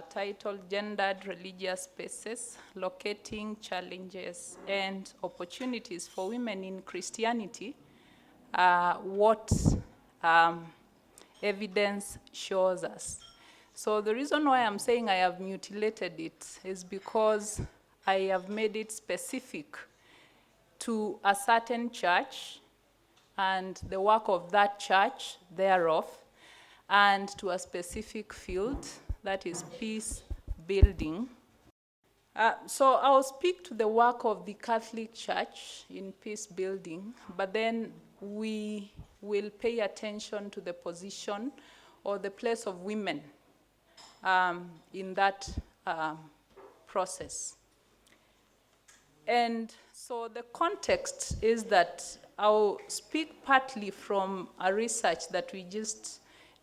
titled Gendered Religious Spaces, Locating Challenges and Opportunities for Women in Christianity, what evidence shows us. So the reason why I'm saying I have mutilated it is because I have made it specific to a certain church and the work of that church thereof, and to a specific field, that is peace building. So I'll speak to the work of the Catholic Church in peace building, but then we will pay attention to the position or the place of women in that process. And so the context is that I'll speak partly from a research that we just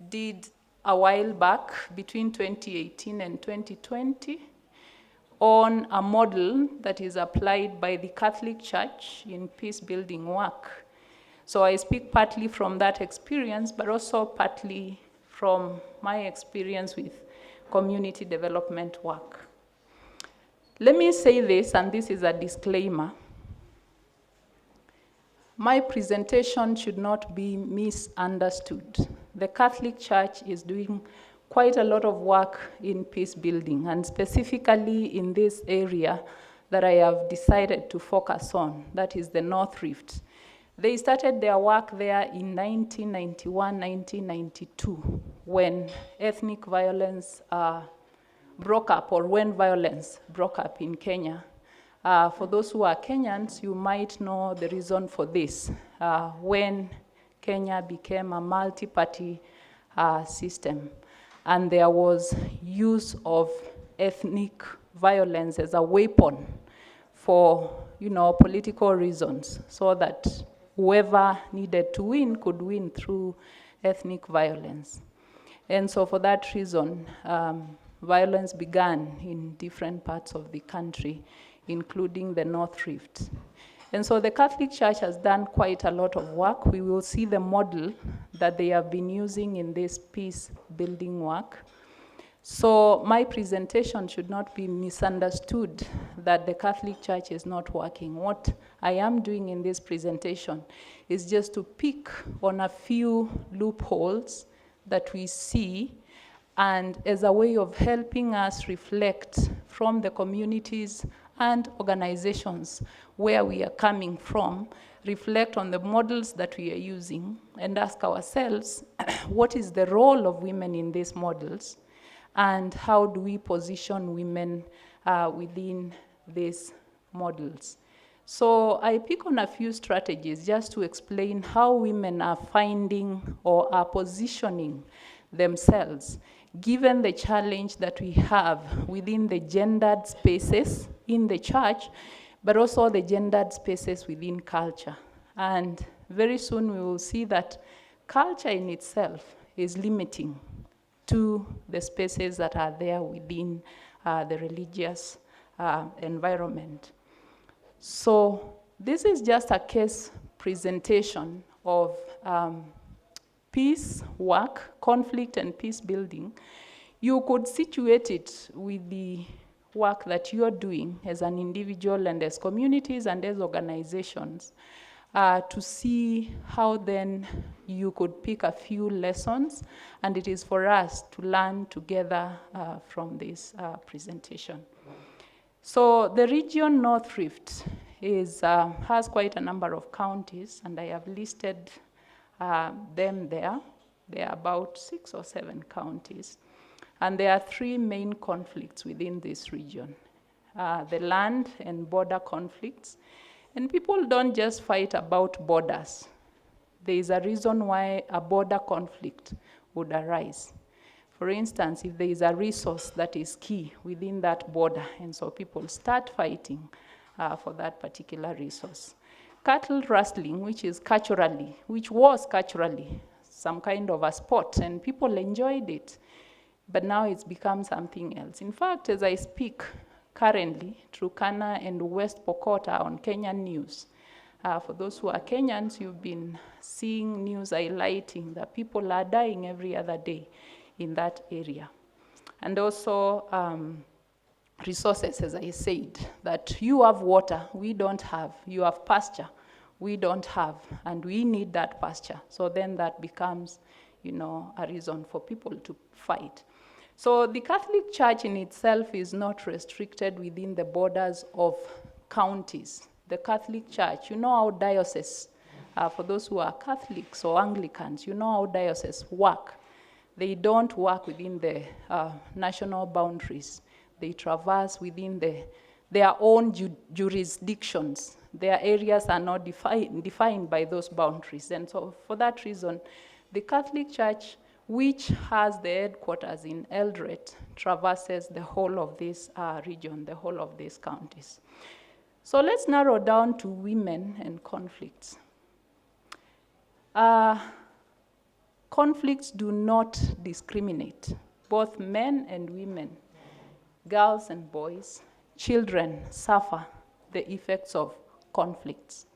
did a while back between 2018 and 2020 on a model that is applied by the Catholic Church in peace building work. So I speak partly from that experience, but also partly from my experience with community development work. Let me say this, and this is a disclaimer. My presentation should not be misunderstood. The Catholic Church is doing quite a lot of work in peace building, and specifically in this area that I have decided to focus on, that is the North Rift. They started their work there in 1991, 1992, when ethnic violence broke up, or when violence broke up in Kenya. For those who are Kenyans, you might know the reason for this. When Kenya became a multi-party system, and there was use of ethnic violence as a weapon for, political reasons, so that whoever needed to win could win through ethnic violence. And so for that reason, violence began in different parts of the country, including the North Rift. And so the Catholic Church has done quite a lot of work. We will see the model that they have been using in this peace building work. So my presentation should not be misunderstood that the Catholic Church is not working. What I am doing in this presentation is just to pick on a few loopholes that we see, and as a way of helping us reflect from the communities and organizations where we are coming from, reflect on the models that we are using, and ask ourselves, what is the role of women in these models, and how do we position women within these models? So I pick on a few strategies just to explain how women are finding or are positioning themselves, given the challenge that we have within the gendered spaces in the church, but also the gendered spaces within culture. And very soon we will see that culture in itself is limiting to the spaces that are there within the religious environment. So this is just a case presentation of peace work, conflict and peace building. You could situate it with the work that you're doing as an individual and as communities and as organizations to see how then you could pick a few lessons, and it is for us to learn together from this presentation. So the region North Rift has quite a number of counties, and I have listed them there. There are about 6 or 7 counties. And there are 3 main conflicts within this region. The land and border conflicts. And people don't just fight about borders. There is a reason why a border conflict would arise. For instance, if there is a resource that is key within that border, and so people start fighting for that particular resource. Cattle rustling, which was culturally some kind of a sport, and people enjoyed it. But now it's become something else. In fact, as I speak currently, Turkana and West Pokot are on Kenyan news. For those who are Kenyans, you've been seeing news highlighting that people are dying every other day in that area. And also resources, as I said, that you have water, we don't have. You have pasture, we don't have, and we need that pasture. So then that becomes, a reason for people to fight. So the Catholic Church in itself is not restricted within the borders of counties. The Catholic Church, how dioceses, for those who are Catholics or Anglicans, how dioceses work. They don't work within the national boundaries. They traverse within their own jurisdictions. Their areas are not defined by those boundaries. And so for that reason, the Catholic Church, which has the headquarters in Eldoret, traverses the whole of this region, the whole of these counties. So let's narrow down to women and conflicts. Conflicts do not discriminate. Both men and women, girls and boys, children suffer the effects of conflicts.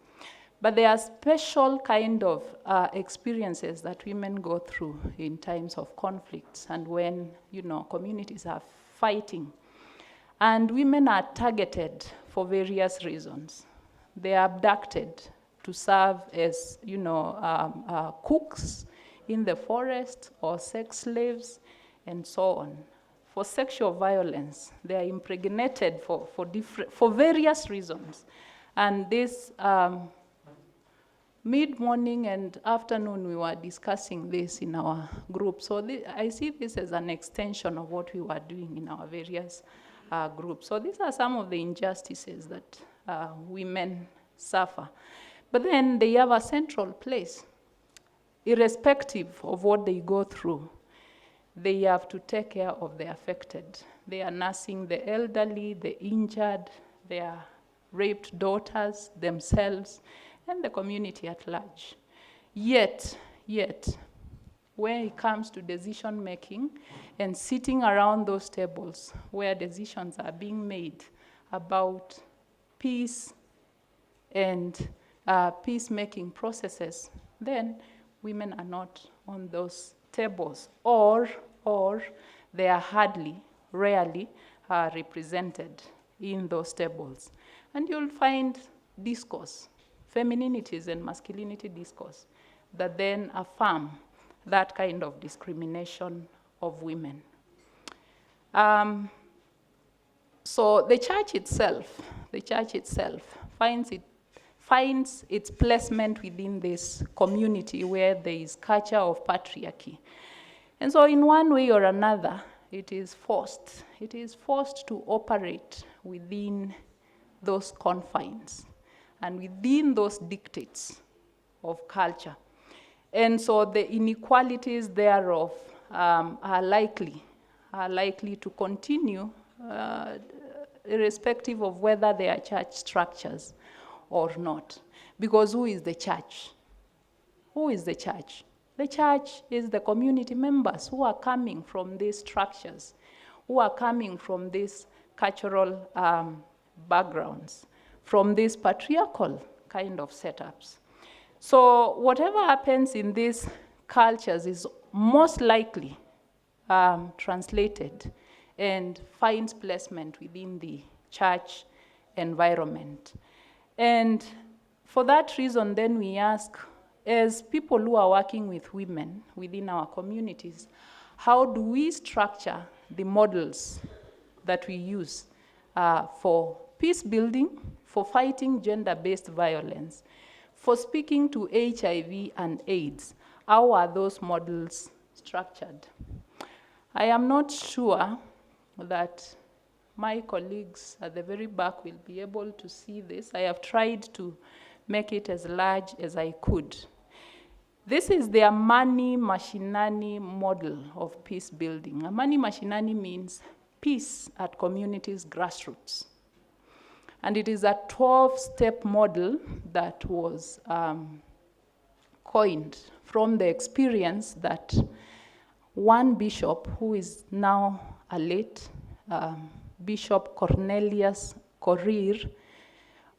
But there are special kind of experiences that women go through in times of conflicts and when, communities are fighting. And women are targeted for various reasons. They are abducted to serve as, cooks in the forest or sex slaves and so on. For sexual violence, they are impregnated for various reasons. And this mid-morning and afternoon, we were discussing this in our group. So I see this as an extension of what we were doing in our various groups. So these are some of the injustices that women suffer. But then they have a central place. Irrespective of what they go through, they have to take care of the affected. They are nursing the elderly, the injured, their raped daughters, themselves, and the community at large. Yet, when it comes to decision making and sitting around those tables where decisions are being made about peace and peacemaking processes, then women are not on those tables, or they are rarely represented in those tables. And you'll find discourse, femininities and masculinity discourse, that then affirm that kind of discrimination of women. So the church itself finds its placement within this community where there is culture of patriarchy. And so in one way or another, it is forced to operate within those confines and within those dictates of culture. And so the inequalities thereof are likely to continue irrespective of whether they are church structures or not. Because who is the church? Who is the church? The church is the community members who are coming from these structures, who are coming from these cultural backgrounds, from these patriarchal kind of setups. So whatever happens in these cultures is most likely translated and finds placement within the church environment. And for that reason, then we ask, as people who are working with women within our communities, how do we structure the models that we use for peace building, for fighting gender-based violence, for speaking to HIV and AIDS? How are those models structured? I am not sure that my colleagues at the very back will be able to see this. I have tried to make it as large as I could. This is their Mani Mashinani model of peace building. A Mani Mashinani means peace at communities' grassroots. And it is a 12-step model that was coined from the experience that one bishop, who is now a late Bishop Cornelius Korir,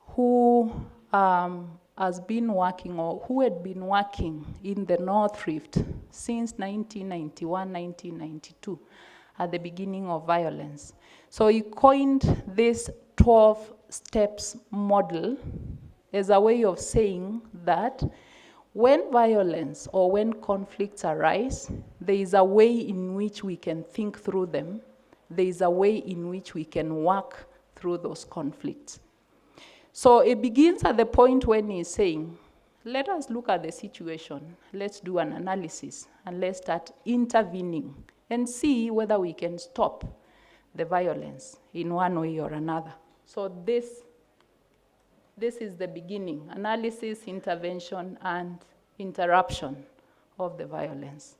who has been working, or who had been working in the North Rift since 1991, 1992, at the beginning of violence. So he coined this 12 steps model as a way of saying that when violence or when conflicts arise, there is a way in which we can think through them. There is a way in which we can work through those conflicts. So it begins at the point when he's saying, let us look at the situation, let's do an analysis, and let's start intervening and see whether we can stop the violence in one way or another. So this is the beginning: analysis, intervention, and interruption of the violence.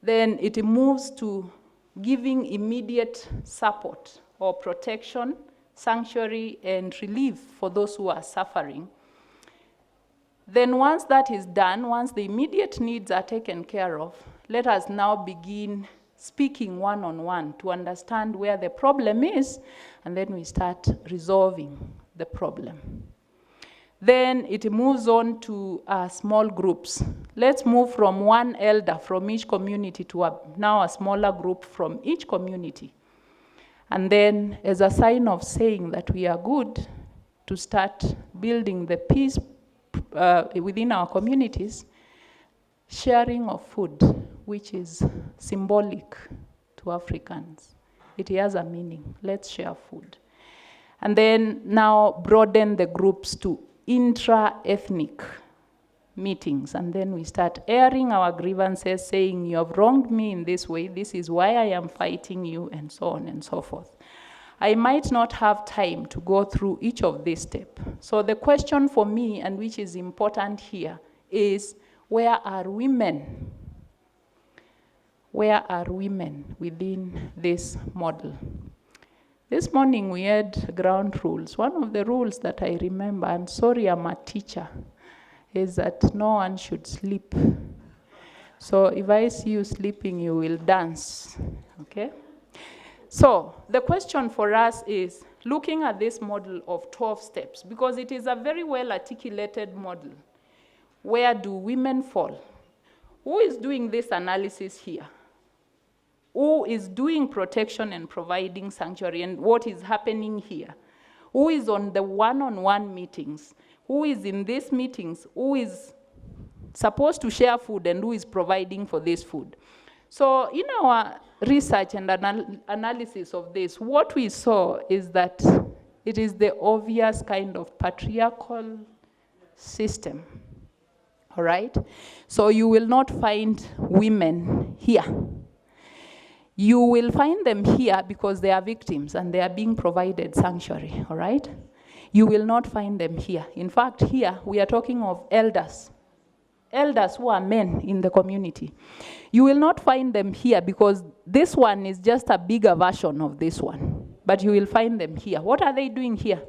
Then it moves to giving immediate support or protection, sanctuary, and relief for those who are suffering. Then once that is done, once the immediate needs are taken care of, let us now begin speaking one-on-one to understand where the problem is, and then we start resolving the problem. Then it moves on to small groups. Let's move from one elder from each community to now a smaller group from each community. And then, as a sign of saying that we are good, to start building the peace within our communities, sharing of food, which is symbolic to Africans. It has a meaning. Let's share food. And then now broaden the groups to intra-ethnic meetings. And then we start airing our grievances, saying, you have wronged me in this way, this is why I am fighting you, and so on and so forth. I might not have time to go through each of these steps. So the question for me, and which is important here, is where are women? Where are women within this model? This morning we had ground rules. One of the rules that I remember, and sorry I'm a teacher, is that no one should sleep. So if I see you sleeping, you will dance, okay? So the question for us is, looking at this model of 12 steps, because it is a very well articulated model, where do women fall? Who is doing this analysis here? Who is doing protection and providing sanctuary, and what is happening here? Who is on the one-on-one meetings? Who is in these meetings? Who is supposed to share food, and who is providing for this food? So in our research and analysis of this, what we saw is that it is the obvious kind of patriarchal system, all right? So you will not find women here. You will find them here because they are victims and they are being provided sanctuary, all right? You will not find them here. In fact, here we are talking of elders who are men in the community. You will not find them here because this one is just a bigger version of this one. But you will find them here. What are they doing here?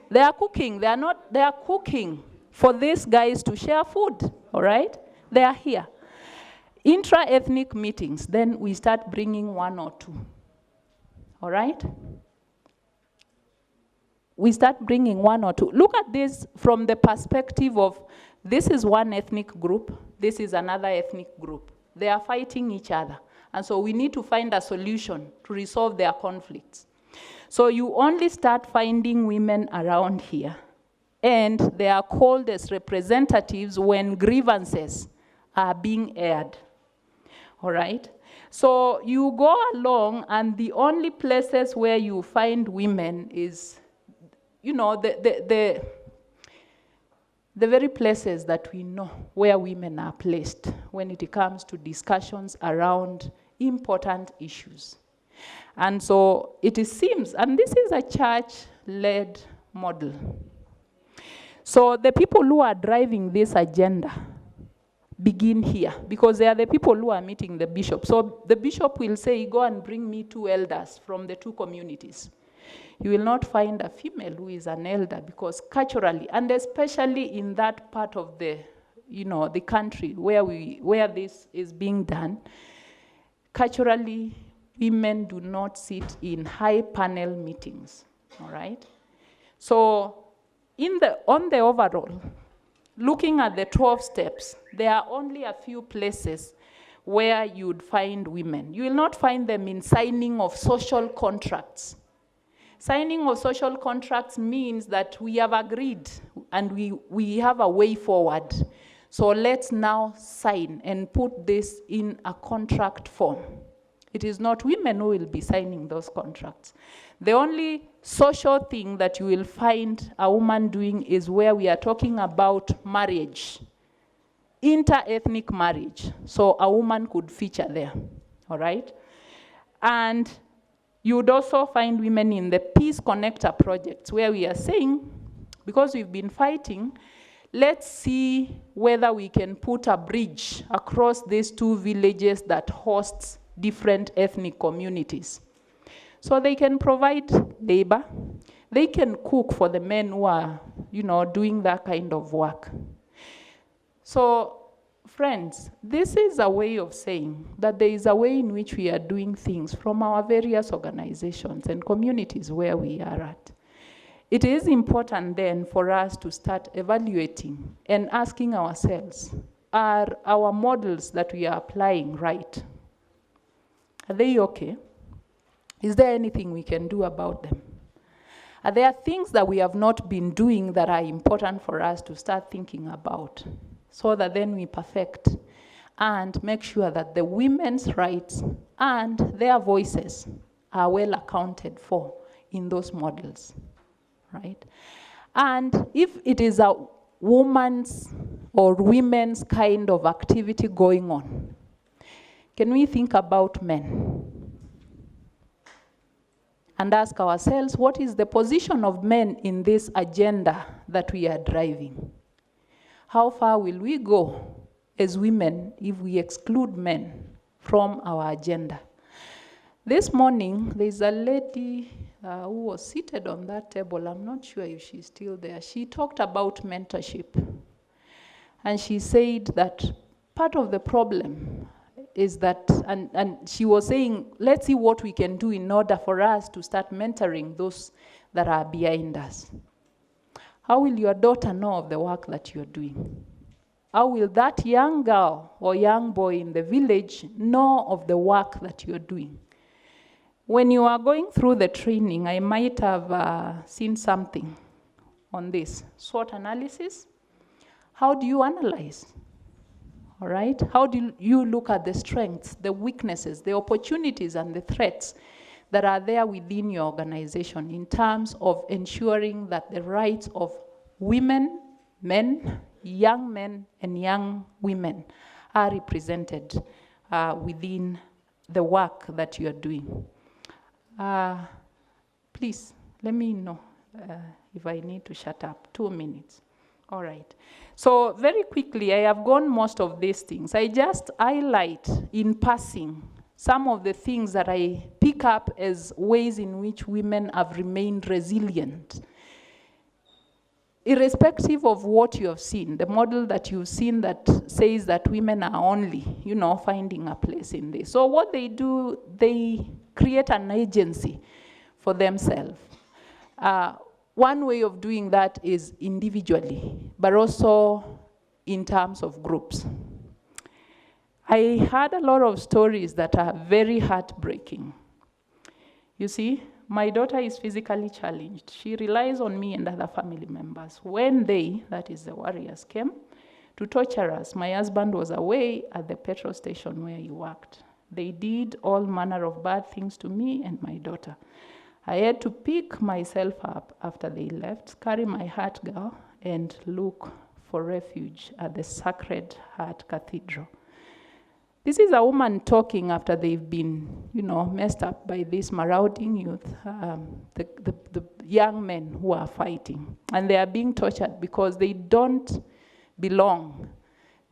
They are cooking. They are cooking for these guys to share food, all right? They are here. Intra-ethnic meetings, then we start bringing one or two, all right? We start bringing one or two. Look at this from the perspective of, this is one ethnic group, this is another ethnic group. They are fighting each other. And so we need to find a solution to resolve their conflicts. So you only start finding women around here. And they are called as representatives when grievances are being aired. All right? So you go along, and the only places where you find women is, you know, the very places that we know where women are placed when it comes to discussions around important issues. And so it seems, and this is a church-led model. So the people who are driving this agenda begin here, because they are the people who are meeting the bishop. So the bishop will say, go and bring me 2 elders from the 2 communities. You will not find a female who is an elder, because culturally, and especially in that part of the, you know, the country where this is being done, culturally, women do not sit in high panel meetings, all right? So on the overall, looking at the 12 steps, there are only a few places where you would find women. You will not find them in signing of social contracts. Signing of social contracts means that we have agreed and we have a way forward. So let's now sign and put this in a contract form. It is not women who will be signing those contracts. The only social thing that you will find a woman doing is where we are talking about marriage, inter-ethnic marriage. So a woman could feature there, all right? And you would also find women in the Peace Connector projects, where we are saying, because we've been fighting, let's see whether we can put a bridge across these two villages that hosts different ethnic communities. So they can provide labor, they can cook for the men who are, doing that kind of work. So, friends, this is a way of saying that there is a way in which we are doing things from our various organizations and communities where we are at. It is important then for us to start evaluating and asking ourselves, are our models that we are applying right? Are they okay? Is there anything we can do about them? Are there things that we have not been doing that are important for us to start thinking about, so that then we perfect and make sure that the women's rights and their voices are well accounted for in those models, right? And if it is a woman's or women's kind of activity going on, can we think about men? And ask ourselves, what is the position of men in this agenda that we are driving? How far will we go as women if we exclude men from our agenda? This morning, there's a lady who was seated on that table. I'm not sure if she's still there. She talked about mentorship. And she said that part of the problem is that, and she was saying, let's see what we can do in order for us to start mentoring those that are behind us. How will your daughter know of the work that you're doing? How will that young girl or young boy in the village know of the work that you're doing? When you are going through the training, I might have seen something on this. SWOT analysis. How do you analyze? All right? How do you look at the strengths, the weaknesses, the opportunities, and the threats that are there within your organization in terms of ensuring that the rights of women, men, and young women are represented within the work that you are doing? Please, let me know if I need to shut up. 2 minutes. All right. So very quickly, I have gone most of these things. I just highlight in passing some of the things that I pick up as ways in which women have remained resilient. Irrespective of what you have seen, the model that you've seen that says that women are only, finding a place in this. So what they do, they create an agency for themselves. One way of doing that is individually, but also in terms of groups. I heard a lot of stories that are very heartbreaking. You see, my daughter is physically challenged. She relies on me and other family members. When they, that is the warriors, came to torture us, my husband was away at the petrol station where he worked. They did all manner of bad things to me and my daughter. I had to pick myself up after they left, carry my heart girl, and look for refuge at the Sacred Heart Cathedral. This is a woman talking after they've been, messed up by this marauding youth, the young men who are fighting. And they are being tortured because they don't belong.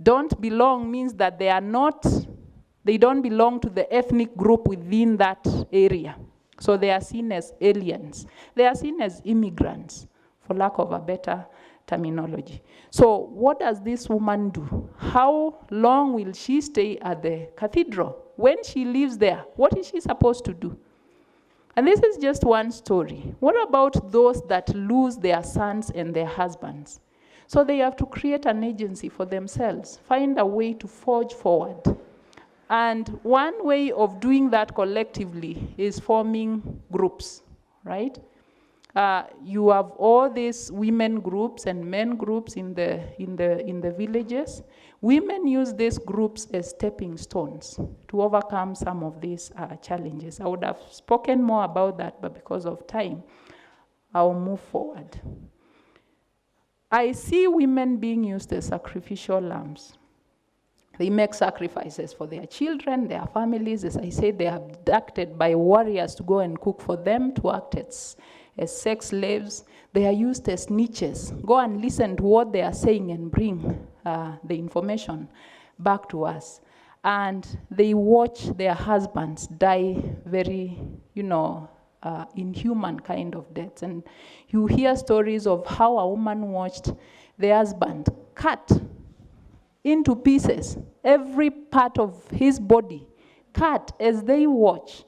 Don't belong means that they don't belong to the ethnic group within that area. So they are seen as aliens. They are seen as immigrants, for lack of a better terminology. So what does this woman do? How long will she stay at the cathedral? When she leaves there, what is she supposed to do? And this is just one story. What about those that lose their sons and their husbands? So they have to create an agency for themselves, find a way to forge forward. And one way of doing that collectively is forming groups, right? You have all these women groups and men groups in the villages. Women use these groups as stepping stones to overcome some of these challenges. I would have spoken more about that, but because of time, I'll move forward. I see women being used as sacrificial lambs. They make sacrifices for their children, their families. As I said, they are abducted by warriors to go and cook for them, to act as sex slaves. They are used as niches. Go and listen to what they are saying and bring the information back to us. And they watch their husbands die very, inhuman kind of deaths. And you hear stories of how a woman watched the husband cut into pieces, every part of his body cut as they watch,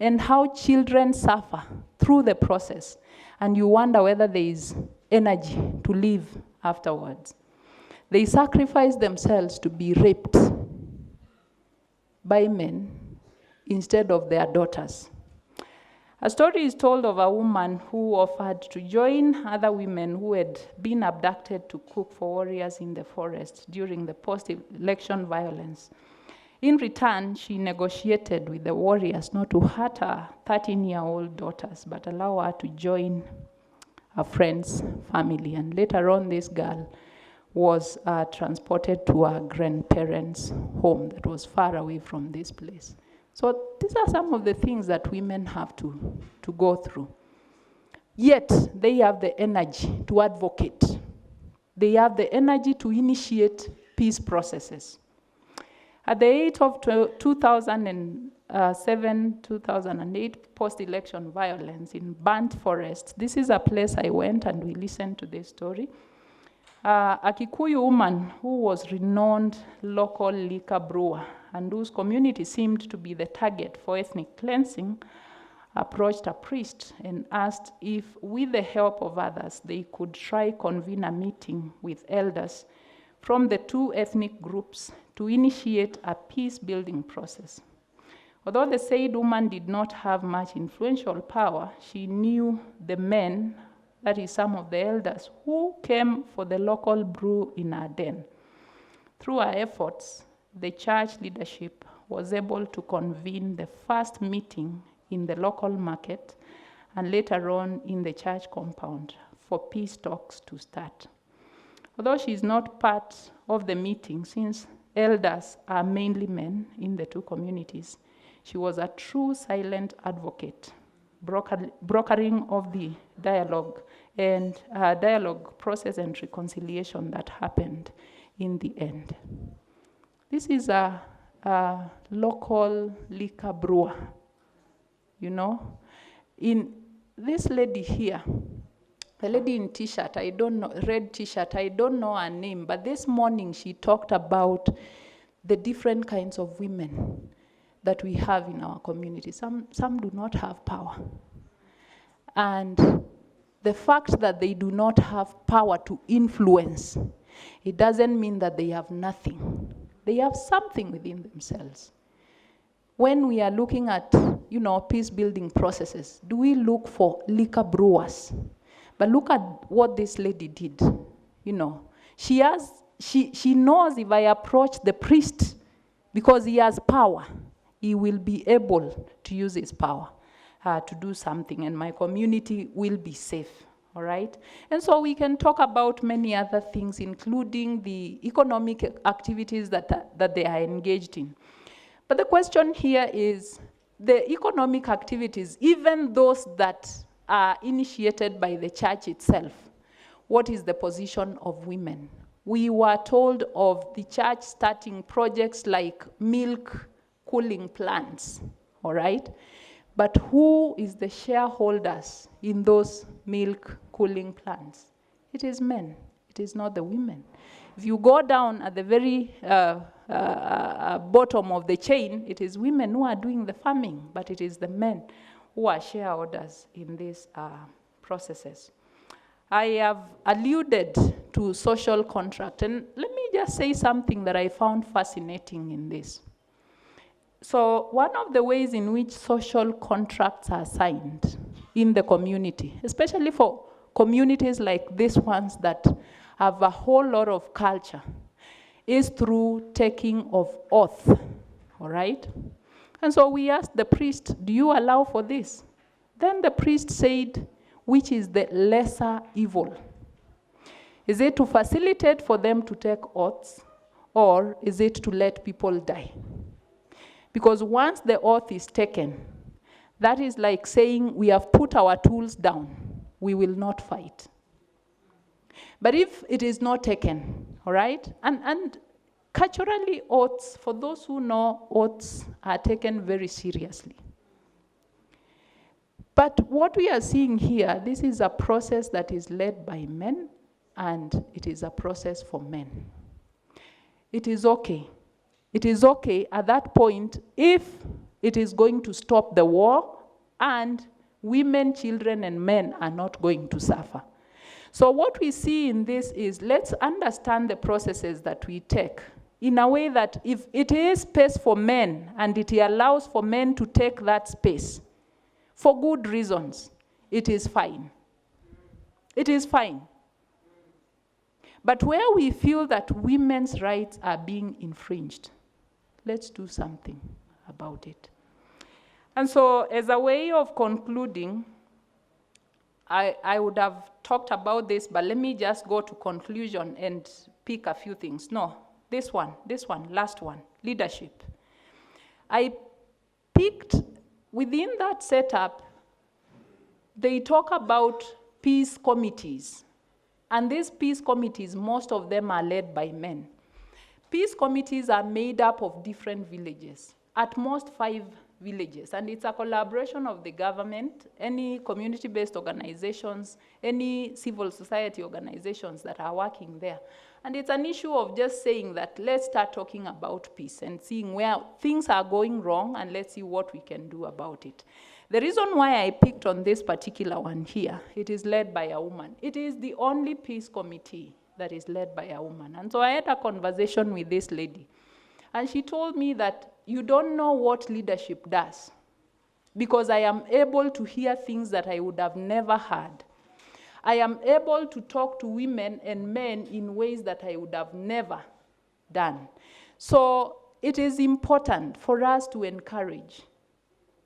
and how children suffer through the process. And you wonder whether there is energy to live afterwards. They sacrifice themselves to be raped by men instead of their daughters. A story is told of a woman who offered to join other women who had been abducted to cook for warriors in the forest during the post-election violence. In return, she negotiated with the warriors not to hurt her 13-year-old daughters, but allow her to join a friend's family. And later on, this girl was transported to her grandparents' home that was far away from this place. So these are some of the things that women have to go through. Yet, they have the energy to advocate. They have the energy to initiate peace processes. At the age of 2007, 2008, post-election violence in burnt forest, this is a place I went and we listened to this story. A Kikuyu woman who was renowned local liquor brewer and whose community seemed to be the target for ethnic cleansing, approached a priest and asked if, with the help of others, they could try convene a meeting with elders from the two ethnic groups to initiate a peace-building process. Although the said woman did not have much influential power, she knew the men, that is some of the elders, who came for the local brew in her den. Through her efforts, the church leadership was able to convene the first meeting in the local market and later on in the church compound for peace talks to start. Although she is not part of the meeting, since elders are mainly men in the two communities, she was a true silent advocate, brokering of the dialogue and dialogue process and reconciliation that happened in the end. This is a local liquor brewer, In this lady here, the lady in t-shirt, red t-shirt, I don't know her name, but this morning she talked about the different kinds of women that we have in our community. Some do not have power. And the fact that they do not have power to influence, it doesn't mean that they have nothing. They have something within themselves. When we are looking at, peace-building processes, do we look for liquor brewers? But look at what this lady did. She knows if I approach the priest, because he has power, he will be able to use his power to do something, and my community will be safe. All right? And so we can talk about many other things, including the economic activities that they are engaged in. But the question here is, the economic activities, even those that are initiated by the church itself, what is the position of women? We were told of the church starting projects like milk cooling plants, all right? But who is the shareholders in those milk cooling plants? It is men. It is not the women. If you go down at the very bottom of the chain, it is women who are doing the farming, but it is the men who are shareholders in these processes. I have alluded to social contract, and let me just say something that I found fascinating in this. So one of the ways in which social contracts are signed in the community, especially for communities like these ones that have a whole lot of culture, is through taking of oath, all right? And so we asked the priest, do you allow for this? Then the priest said, which is the lesser evil? Is it to facilitate for them to take oaths, or is it to let people die? Because once the oath is taken, that is like saying we have put our tools down, we will not fight. But if it is not taken, all right, and culturally oaths, for those who know, oaths are taken very seriously. But what we are seeing here, this is a process that is led by men, and it is a process for men. It is okay. It is okay at that point if it is going to stop the war and women, children, and men are not going to suffer. So what we see in this is, let's understand the processes that we take in a way that if it is space for men and it allows for men to take that space for good reasons, it is fine. It is fine. But where we feel that women's rights are being infringed, let's do something about it. And so as a way of concluding, I would have talked about this, but let me just go to conclusion and pick a few things. No, this one, last one, leadership. I picked, within that setup, they talk about peace committees. And these peace committees, most of them are led by men. Peace committees are made up of different villages, at most 5 villages, and it's a collaboration of the government, any community-based organizations, any civil society organizations that are working there. And it's an issue of just saying that let's start talking about peace and seeing where things are going wrong, and let's see what we can do about it. The reason why I picked on this particular one here, it is led by a woman. It is the only peace committee that is led by a woman. And so I had a conversation with this lady, and she told me that you don't know what leadership does, because I am able to hear things that I would have never heard. I am able to talk to women and men in ways that I would have never done. So it is important for us to encourage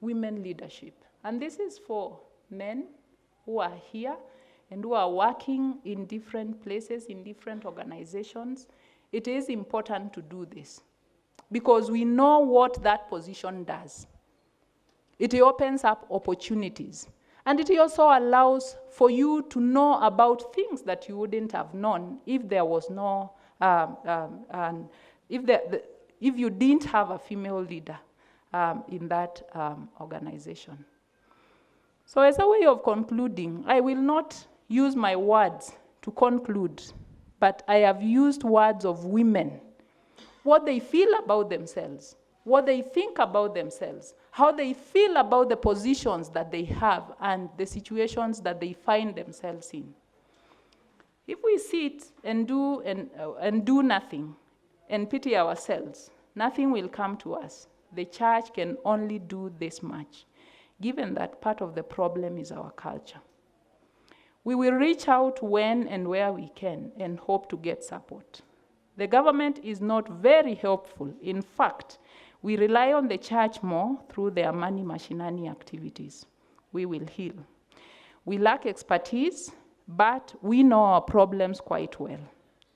women leadership. And this is for men who are here and who are working in different places, in different organizations. It is important to do this, because we know what that position does. It opens up opportunities. And it also allows for you to know about things that you wouldn't have known if there was no, if you didn't have a female leader in that organization. So as a way of concluding, I will not use my words to conclude, but I have used words of women, what they feel about themselves, what they think about themselves, how they feel about the positions that they have and the situations that they find themselves in. If we sit and do nothing and pity ourselves, nothing will come to us. The church can only do this much, given that part of the problem is our culture. We will reach out when and where we can and hope to get support. The government is not very helpful. In fact, we rely on the church more through their money machinani activities. We will heal. We lack expertise, but we know our problems quite well.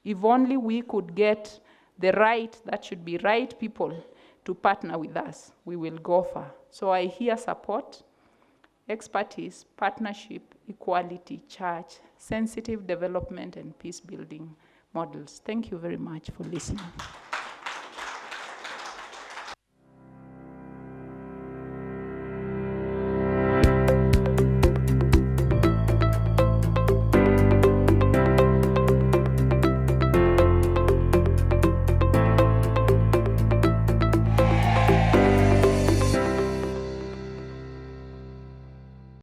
If only we could get the right, that should be right people, to partner with us, we will go far. So I hear support, expertise, partnership, equality, church, sensitive development, and peace building models. Thank you very much for listening.